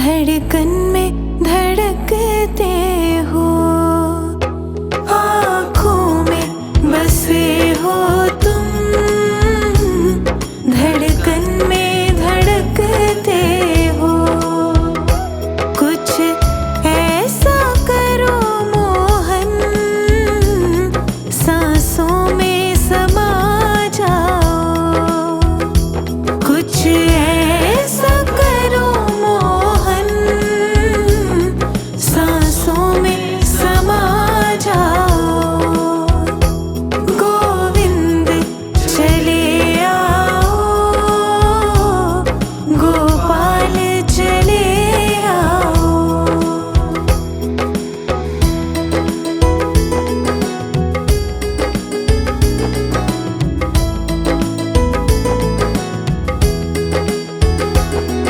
धड़कन में धड़कते हो, आँखों में बसे हो तुम, धड़कन में धड़कते हो। कुछ ऐसा करो मोहन, सांसों में समा जाओ। कुछ ऐसा करो मोहन, सांसों में समा जाओ। गोविंद चले आओ, गोपाल चले आओ।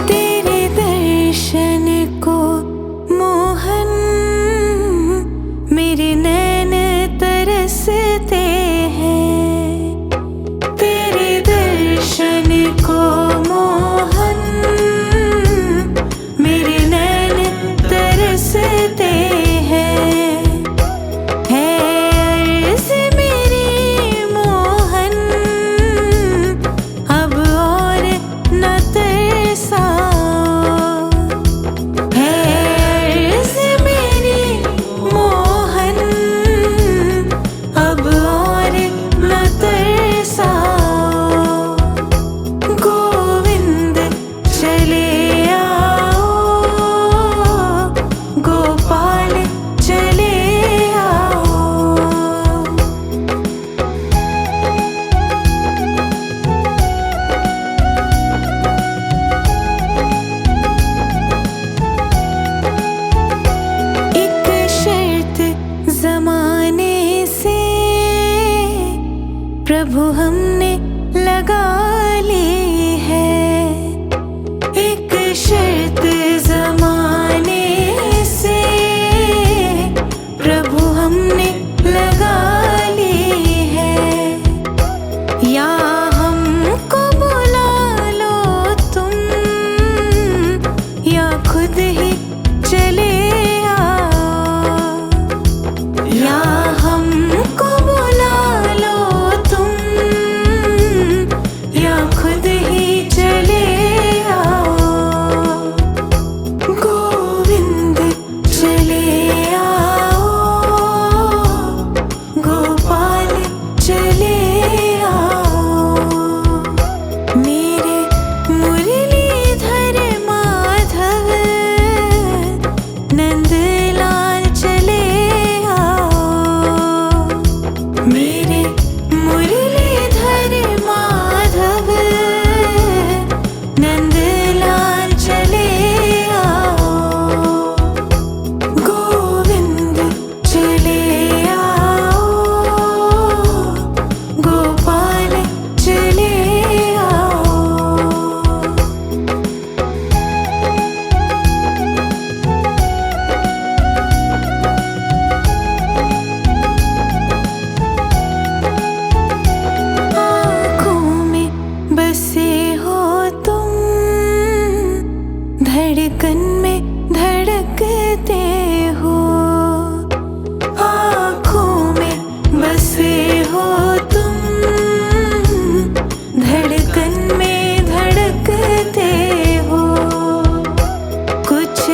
तेरे दर्शन को मोहन मेरे नैन तरसते हैं। तेरे दर्शन को मोहन मेरे नैन तरसते हैं। है अर्ज़ मेरी मोहन, अब और न तरसाओ। है अर्ज़ मेरी मोहन, अब और न तरसाओ। गोविंद चले आओ, गोपाल चले आओ। एक शर्त ज़माने से प्रभु हमने लगा ली है। एक शर्त ज़माने से प्रभु हमने लगा ली है। या हमको बुला लो तुम, या खुद ही चले आओ। या हमको बुला लो तुम, या खुद ही चले आओ। गोविंद चले आओ, गोपाल चले आओ। मेरे मुरलीधर माधव नंदलाल चले आओ। मेरे मुरलीधर माधव नंदलाल चले आओ। गोविंद चले आओ, गोपाल चले आओ। आँखों में बसे हो तुम, धड़कन में धड़कते हो। आँखों में बसे हो तुम, धड़कन में धड़कते हो। कुछ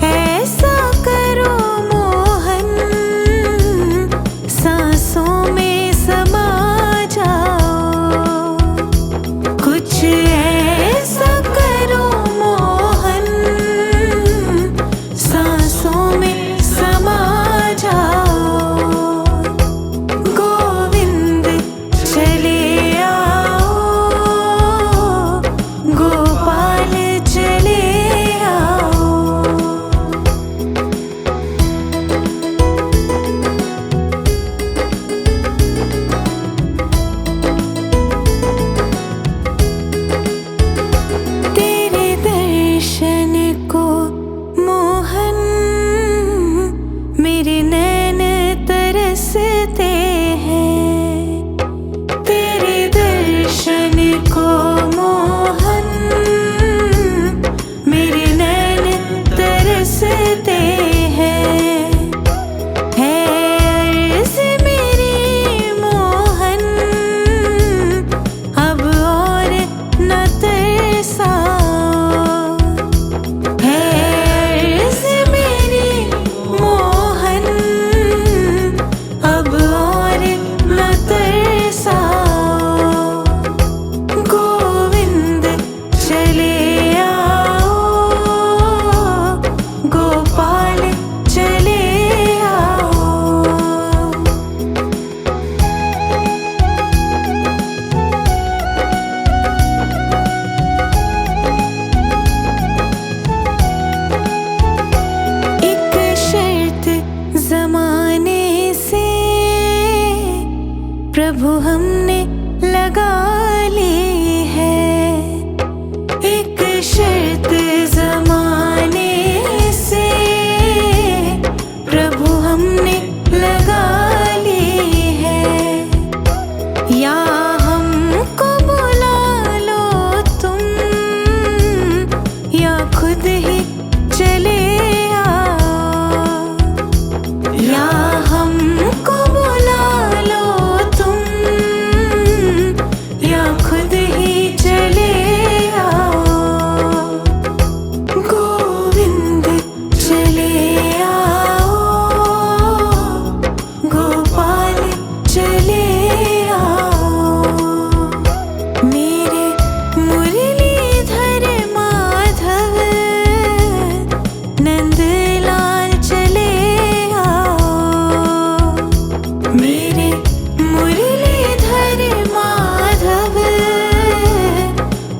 ऐसा करो मोहन, सांसों में समा जाओ। कुछ ऐसा करो मोहन, सांसों में समा जाओ। गोविंद चले आओ, गोपाल चले आओ। प्रभु हमने लगा ली है। एक शर्त ज़माने से प्रभु हमने लगा ली है। या हमको बुला लो तुम, या खुद ही चले आओ। या हमको बुला लो तुम, या खुद ही चले आओ। गोविंद चले आओ, गोपाल चले आओ। मेरे मुरलीधर माधव नंदलाल चले आओ। मेरे मुरलीधर माधव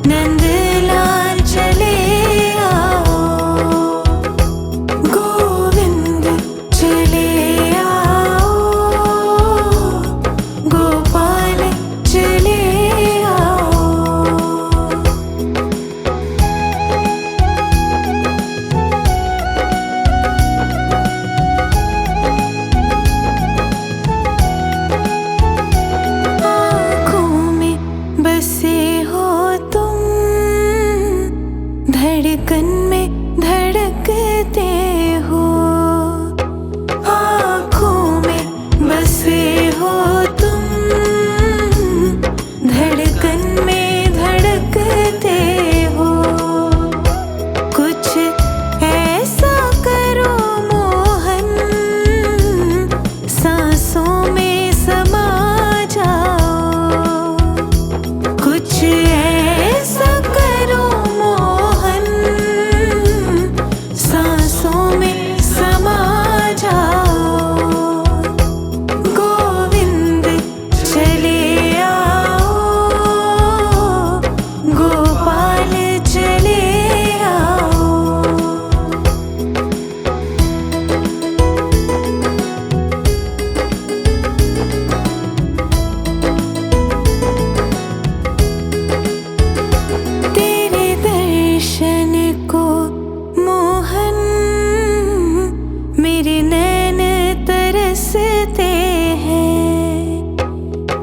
नंदलाल चले आओ। गोविंद चले आओ, गोपाल चले आओ। आँखों में बसे हो तुम, धड़कन में धड़कते हो। आँखों में बसे हो तुम, धड़कन में धड़कते हो। कुछ ऐसा करो मोहन, सांसों में समा जाओ। कुछ ऐसा करो मोहन, सांसों में समा जाओ। गोविंद चले आओ, गोपाल चले आओ। तेरे दर्शन को मोहन मेरे नैन तरसते हैं।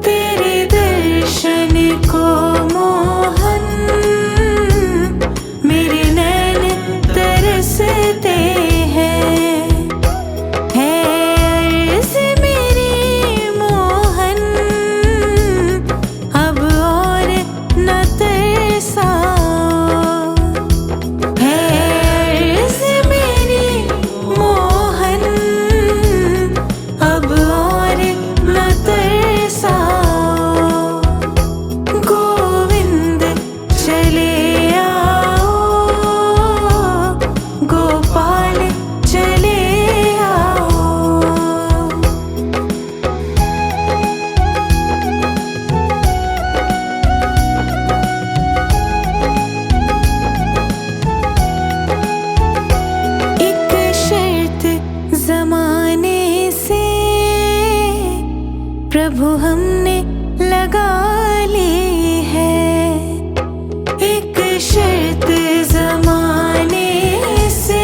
तेरे दर्शन को मोहन मेरे नैन तरसते हैं। है अर्ज़ मेरी मोहन, अब और न तरसाओ। है अर्ज़ मेरी मोहन, अब और न तरसाओ। गोविंद चले आओ, गोपाल चले आओ। एक शर्त ज़माने से प्रभु हमने लगा ली है। एक शर्त ज़माने से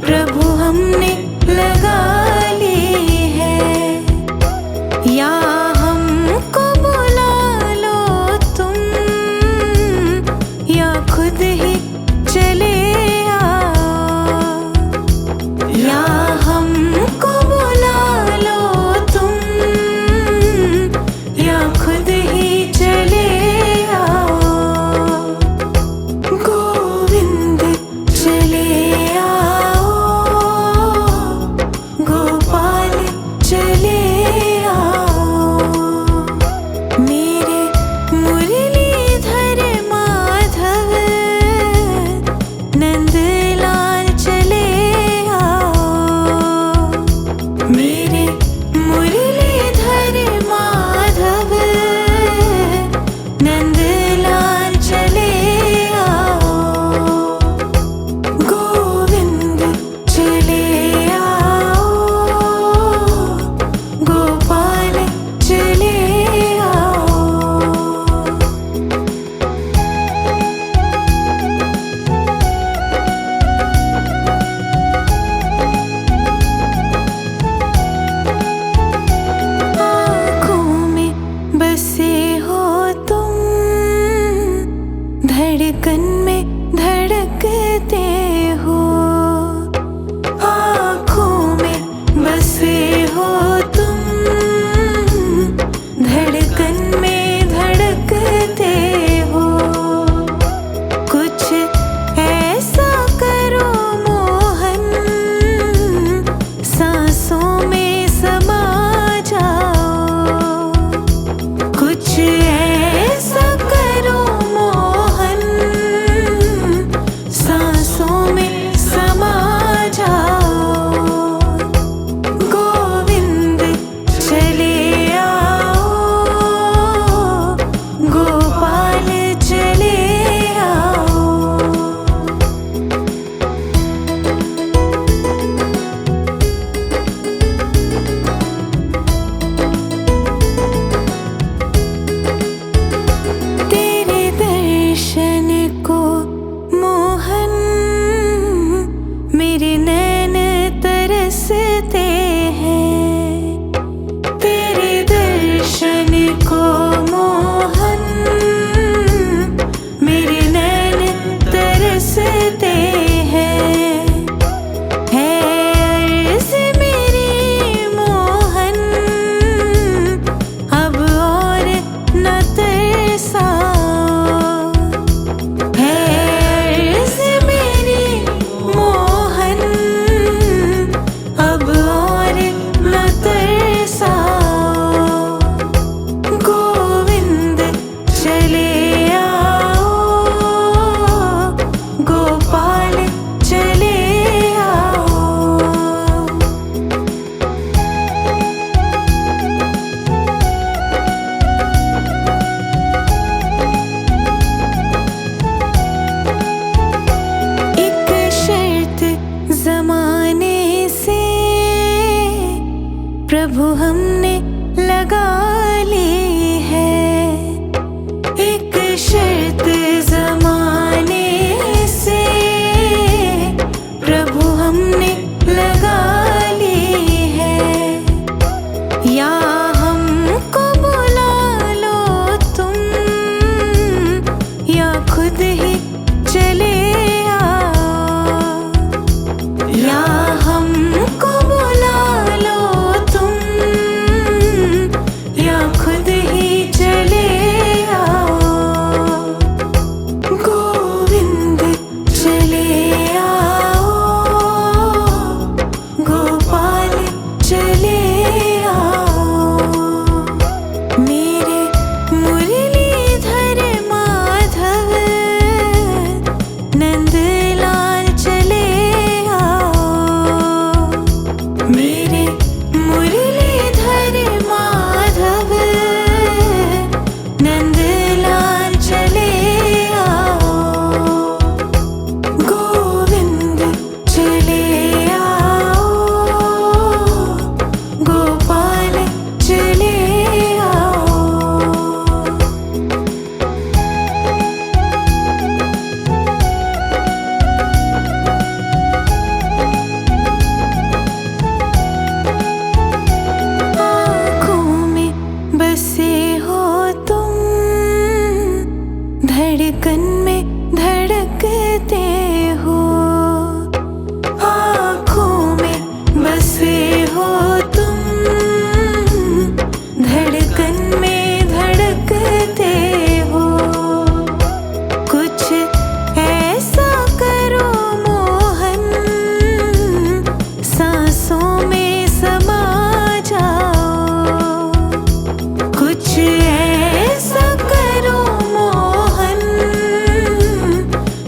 प्रभु हमने लगा ली है। या हमको बुला लो तुम, या खुद ही चले आओ। या हमको बुला लो तुम, या प्रभु हमने लगा ली है। एक शर्त ज़माने से प्रभु हमने लगा ली है। या हमको बुला लो तुम, या खुद ही चले आओ। या हमको बुला लो तुम, या खुद ही चले आओ। गोविंद चले आओ, गोपाल चले आओ। मेरे मुरलीधर माधव नंदलाल चले आओ। मेरे मुरलीधर माधव नंदलाल चले आओ। गोविंद चले आओ, गोपाल चले आओ। आँखों में बसे हो तुम, धड़कन में धड़कते हो। आँखों में बसे हो तुम, धड़कन में धड़कते हो। कुछ ऐसा करो मोहन, सांसों में समा जाओ। कुछ ऐसा करो मोहन,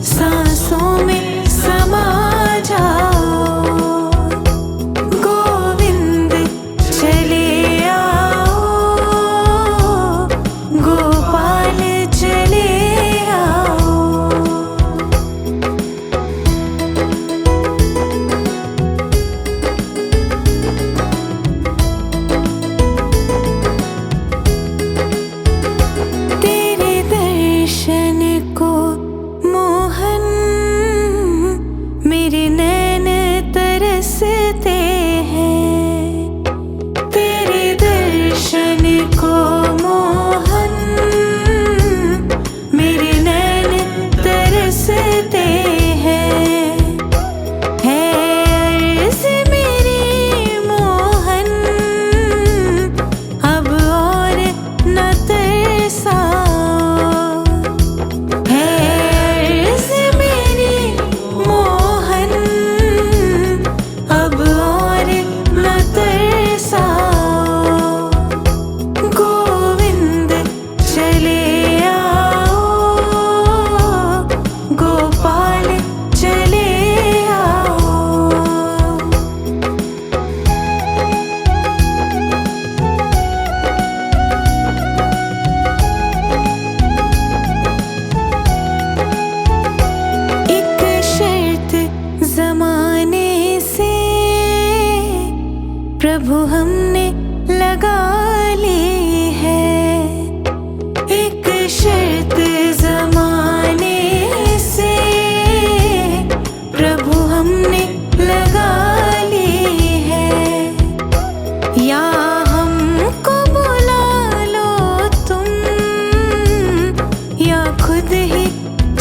सांसों में समा जाओ। गोविंद चले आओ, गोपाल चले आओ। तेरे दर्शन को मोहन मेरे नैन तरसते हैं। तेरे दर्शन को मोहन मेरे नैन तरसते हैं। है अर्ज़ मेरी मोहन, अब और न तरसाओ। है अर्ज़ मेरी मोहन, अब और न तरसाओ। गोविंद चले आओ, गोपाल चले आओ। एक शर्त ज़माने से प्रभु हमने लगा ली है। एक शर्त ज़माने से प्रभु हमने लगा ली है। या हमको बुला लो तुम, या खुद ही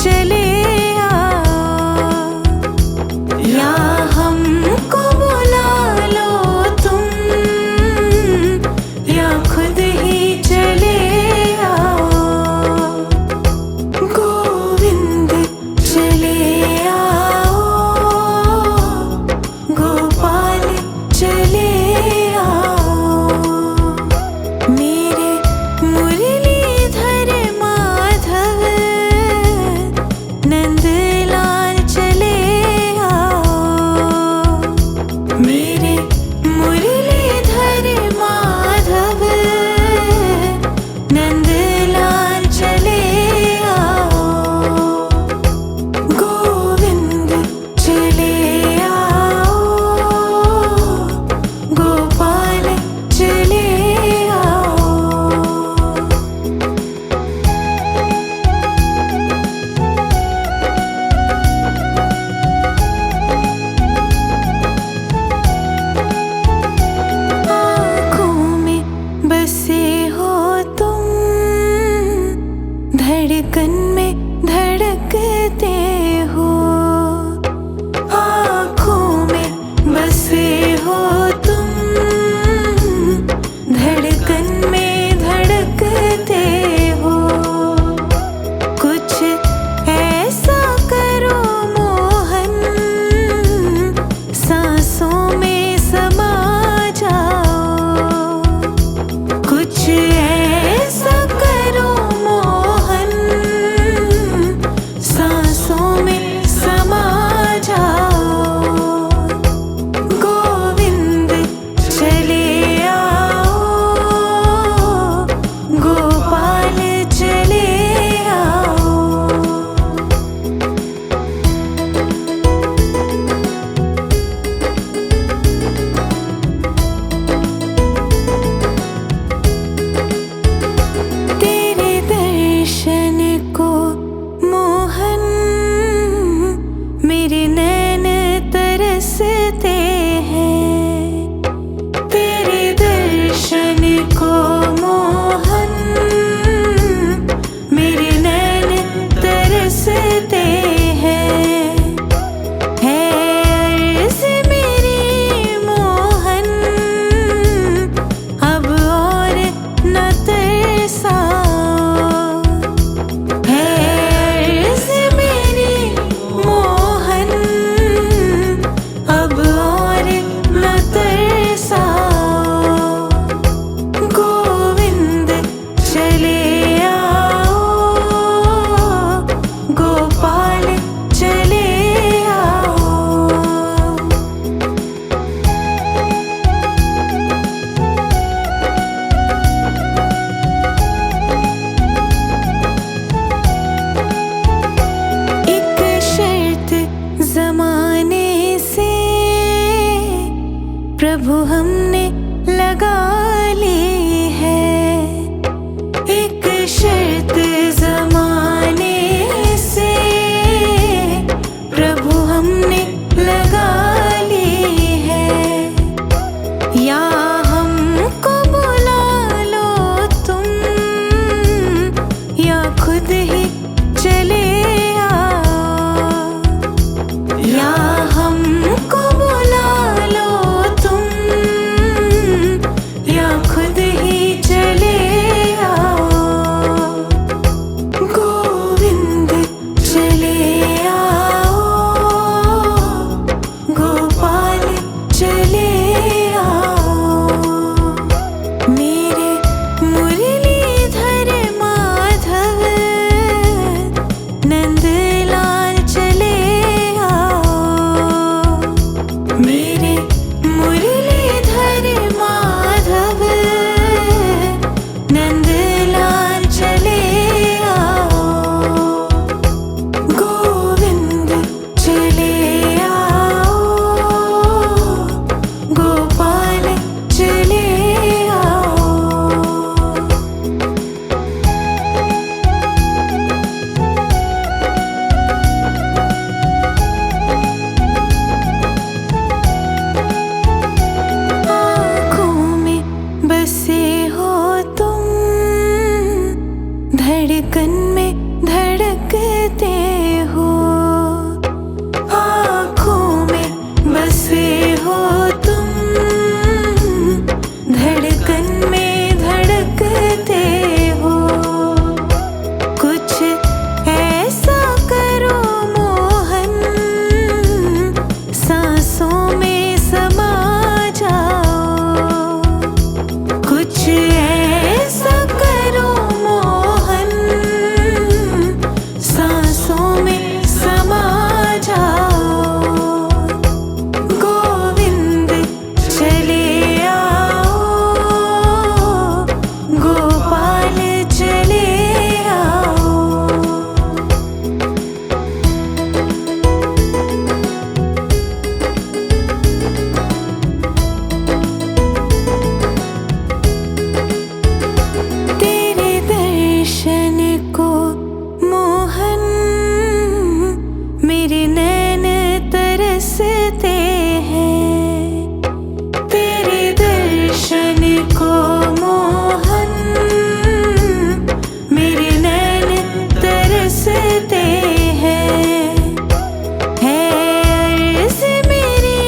चले आओ। या हमको बुला लो तुम, या हैं। तेरे दर्शन को मोहन मेरे नैन तरसते हैं। है अर्ज़ मेरी मोहन अब और न तरसाओ। है अर्ज़ मेरी मोहन अब और न तरसाओ। गोविंद चले आओ, गोपाल चले आओ। एक शर्त ज़माने से प्रभु हमने लगा ली है। एक शर्त ज़माने से प्रभु हमने लगा ली है। या हमको बुला लो तुम या खुद ही चले आओ। या हमको बुला लो तुम या खुद ही चले आओ। गोविंद चले आओ, गोपाल चले आओ। मेरे मुरलीधर माधव नंदलाल चले आओ। मेरे मुरलीधर माधव नंदलाल चले आओ। गोविंद चले आओ, गोपाल चले आओ। आँखों में बसे हो तुम, धड़कन में धड़कते हो। आँखों में बसे हो तुम, धड़कन में धड़कते हो। कुछ ऐसा करो मोहन सांसों में समा जाओ। कुछ ऐसा करो मोहन सांसों में समा जाओ। गोविंद चले आओ, गोपाल चले आओ। तेरे दर्शन को मोहन मेरे नैन तरसते हैं। तेरे दर्शन को मोहन मेरे नैन तरसते हैं। है अर्ज़ मेरी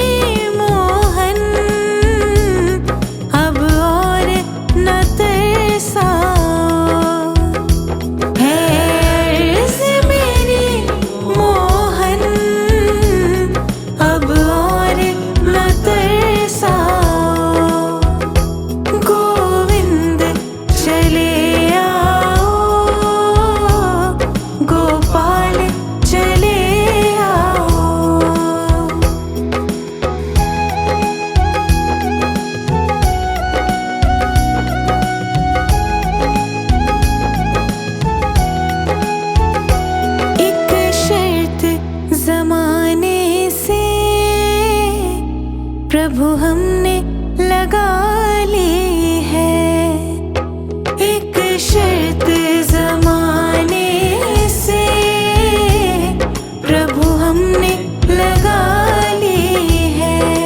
मोहन अब और न तरसाओ। है अर्ज़ मेरी मोहन अब और न तरसाओ। गोविंद चले आओ, गोपाल चले आओ। एक शर्त ज़माने से प्रभु हमने लगा ली है। एक शर्त ज़माने से प्रभु हमने लगा ली है।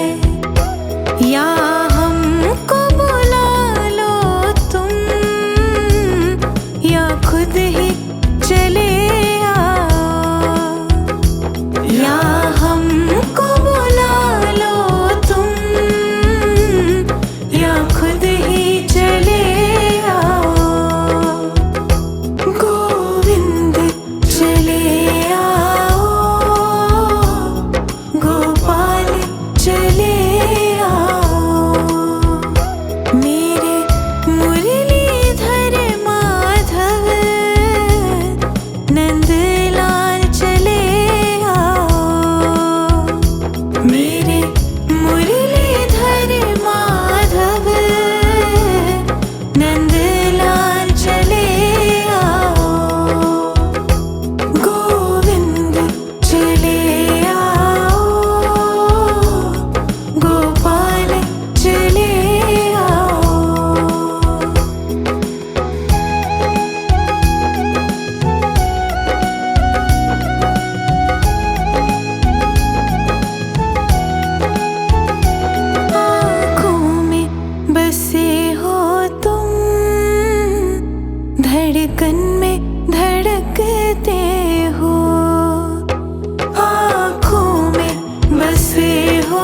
बसे हो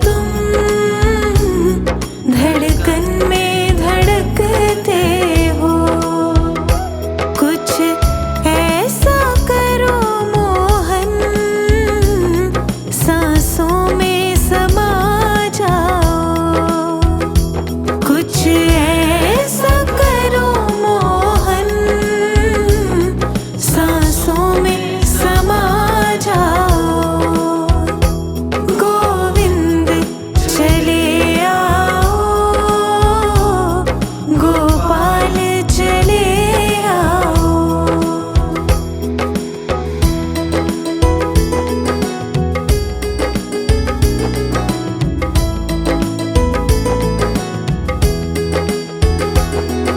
तुम, धड़कन में धड़कते हो। कुछ ऐसा करो मोहन, सांसों में समा जाओ। कुछ ऐसा करो मोहन, सांसों में समा जाओ। गोविंद चले आओ, गोपाल चले आओ।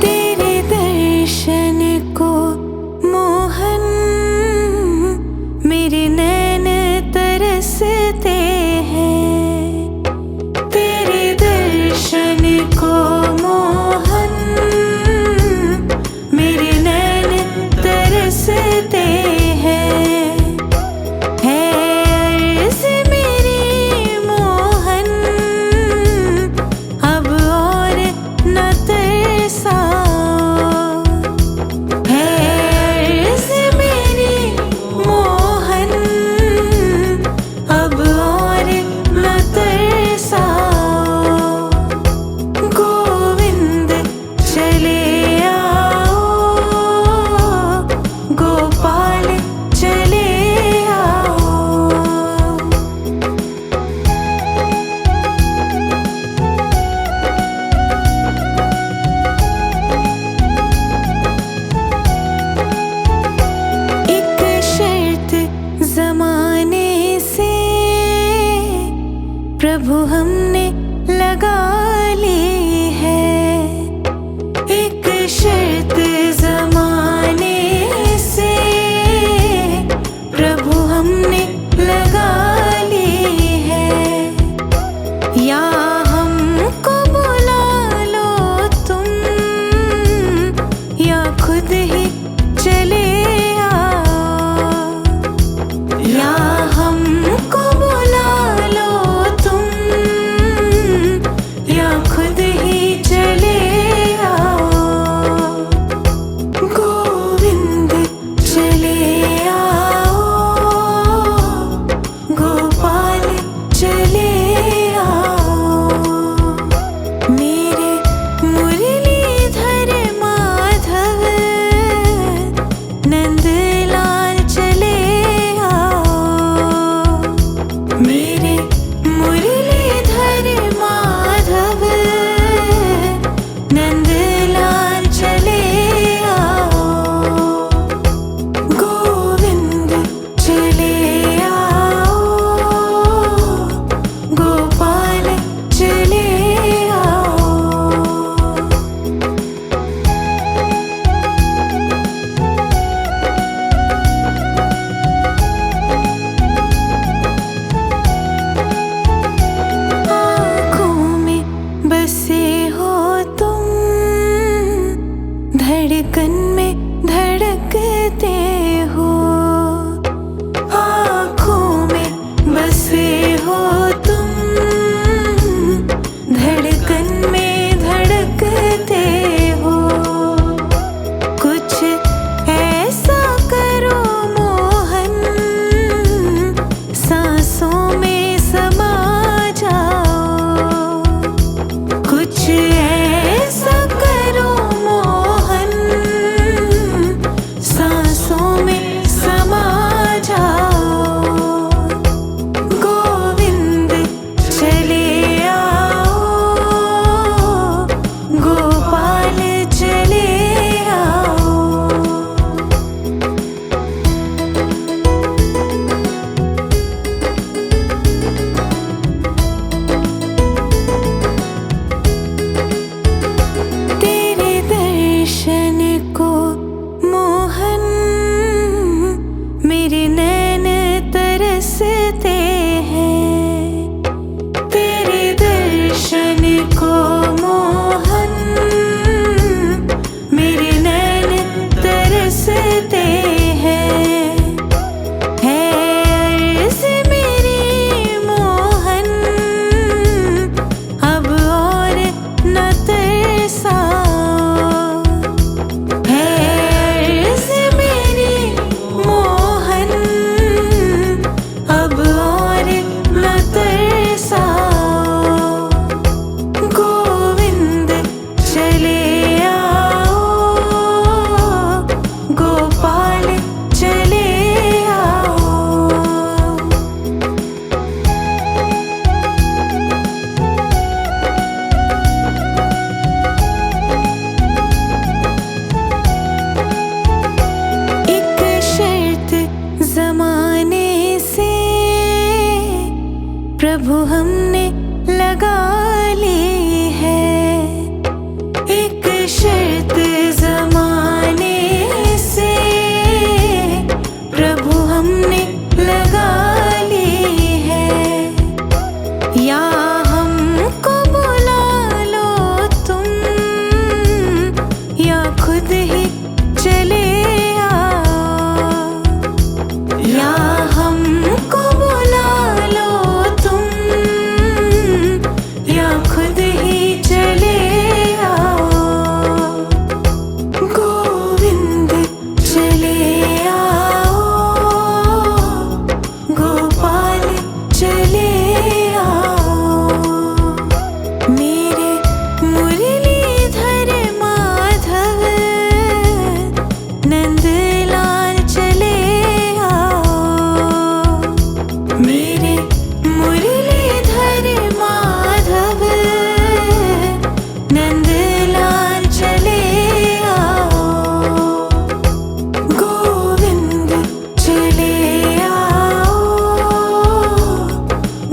तेरे दर्शन को मोहन मेरे नैन तरसते हैं। तेरे दर्शन को मोहन मेरे नैन तरसते हैं। है अर्ज़ मेरी मोहन, अब और न तरसाओ। है अर्ज़ मेरी मोहन, अब और न तरसाओ। गोविंद चले आओ, गोपाल चले आओ। एक शर्त ज़माने से प्रभु हमने लगा ली है। एक शर्त ज़माने से प्रभु हमने लगा ली है। या हमको बुला लो तुम, या खुद ही चले आओ। या हमको बुला लो तुम, प्रभु हमने लगा ली है। एक शर्त ज़माने से प्रभु हमने लगा ली है। या हमको बुला लो तुम, या खुद ही चले आओ। या हमको बुला लो तुम, या खुद ही चले आओ। गोविंद चले आओ, गोपाल चले आओ। मेरे मुरलीधर माधव नंदलाल चले आओ। मेरे मुरलीधर माधव नंदलाल चले आओ। गोविंद चले आओ,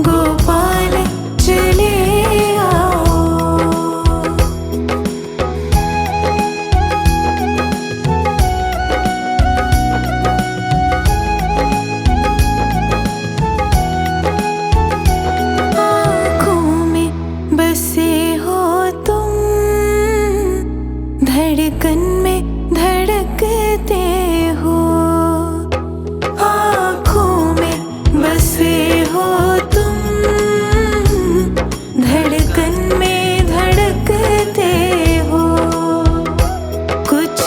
गोपाल चले आओ। आँखों में बसे हो तुम, धड़कन में धड़कते हो। आँखों में बसे हो तुम, धड़कन में धड़कते हो। कुछ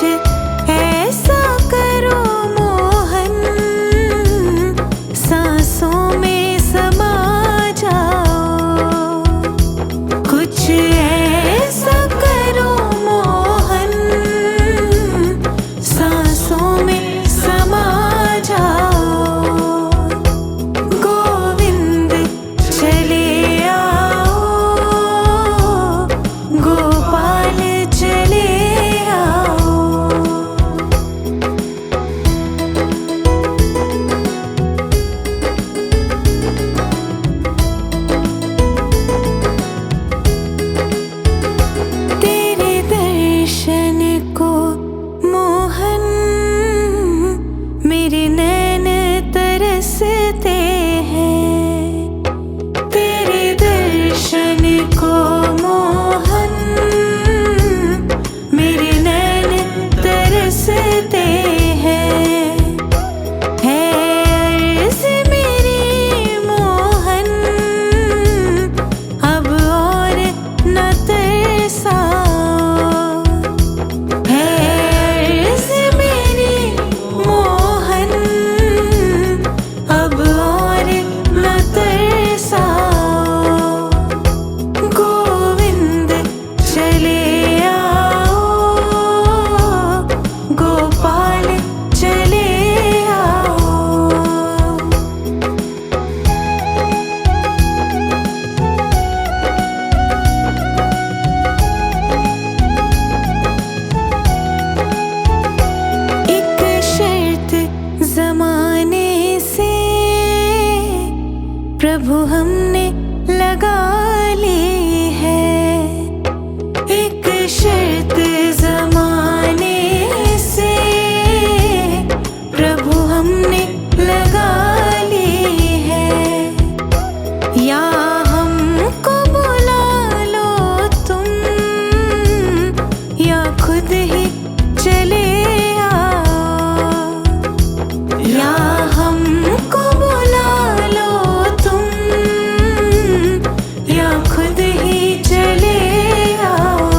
ऐसा करो मोहन, सांसों में समा जाओ। कुछ ऐसा करो मोहन, सांसों में समा जाओ। गोविंद चले आओ, गोपाल चले आओ। तेरे दर्शन को मोहन मेरे नैन तरसते हैं। तेरे दर्शन को मोहन मेरे नैन तरसते हैं। है अर्ज़ मेरी मोहन, अब और न तरसाओ। है अर्ज़ मेरी मोहन, अब और न तरसाओ। गोविंद चले आओ, गोपाल चले आओ। एक शर्त ज़माने से प्रभु हमने लगा ली है। एक शर्त ज़माने से प्रभु हमने लगा ली है। या हमको बुला लो तुम, या खुद ही चले आओ। या हमको बुला लो तुम, या खुद ही चले आओ।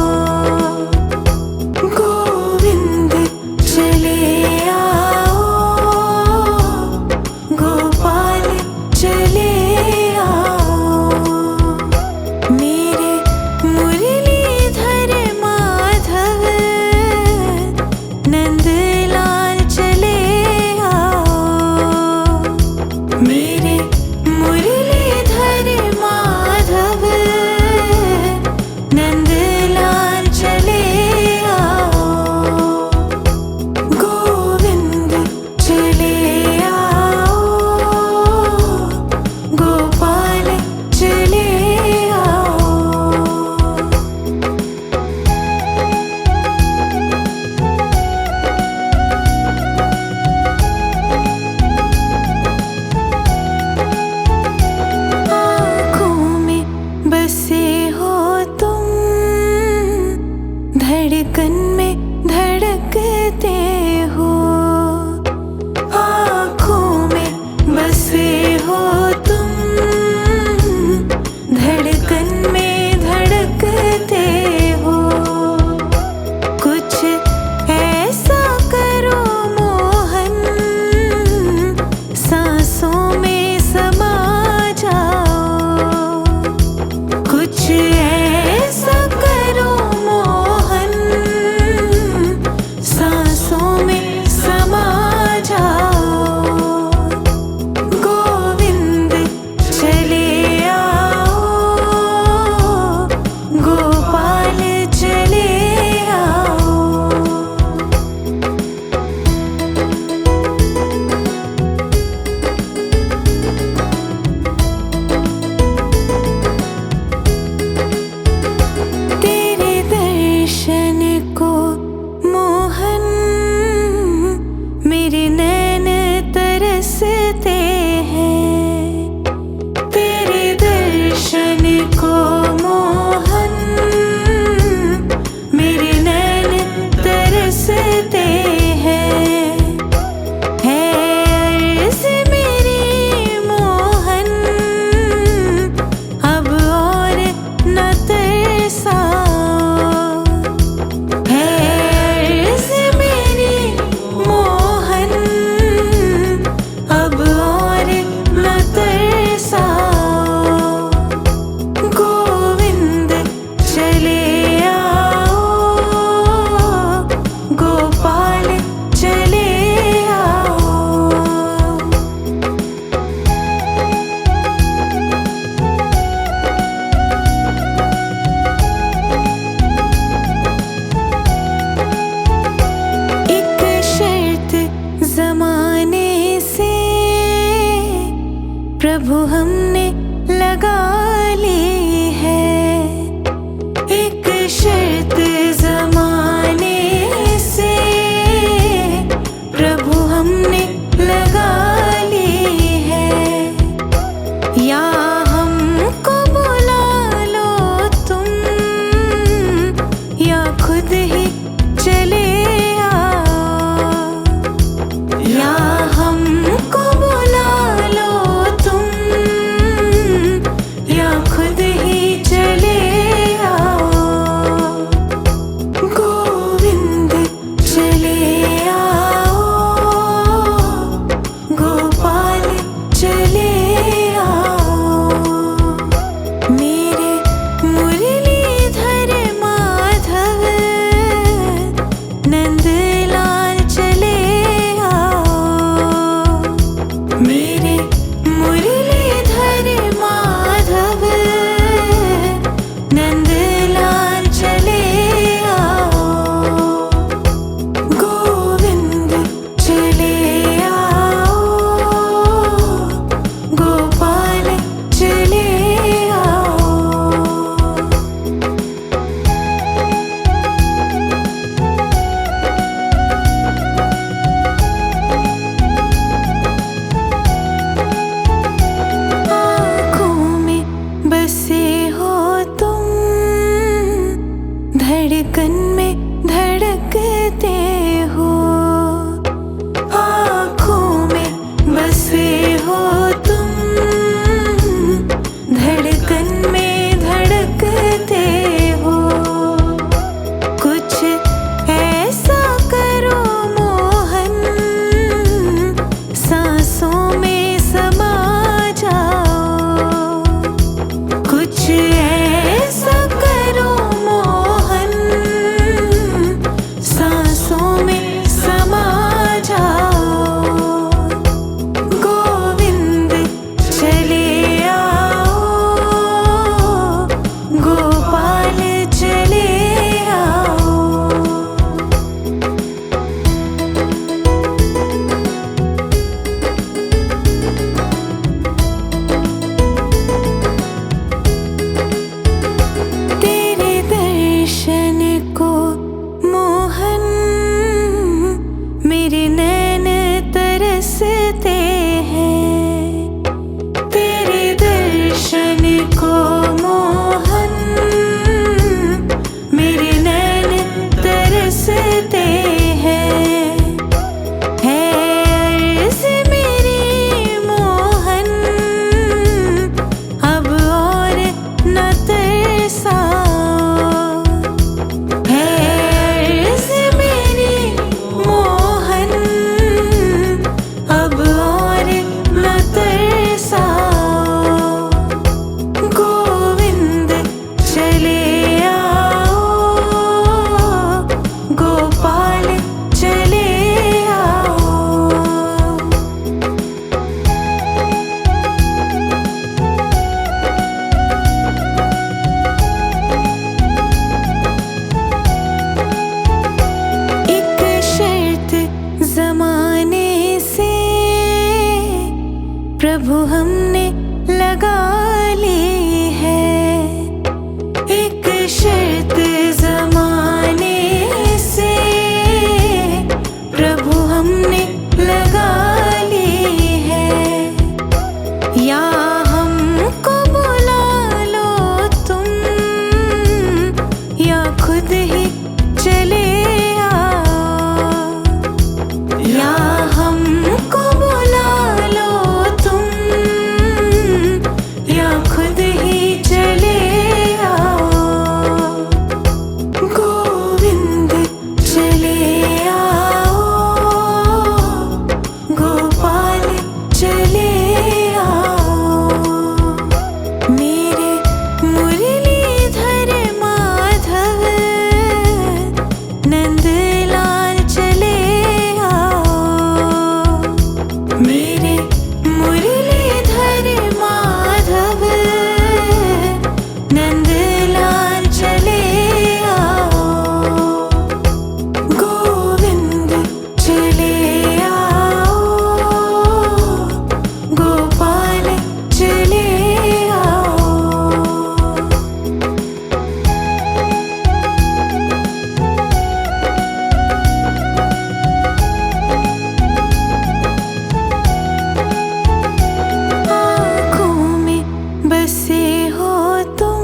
बसे हो तुम,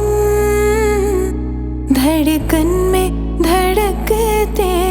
धड़कन में धड़कते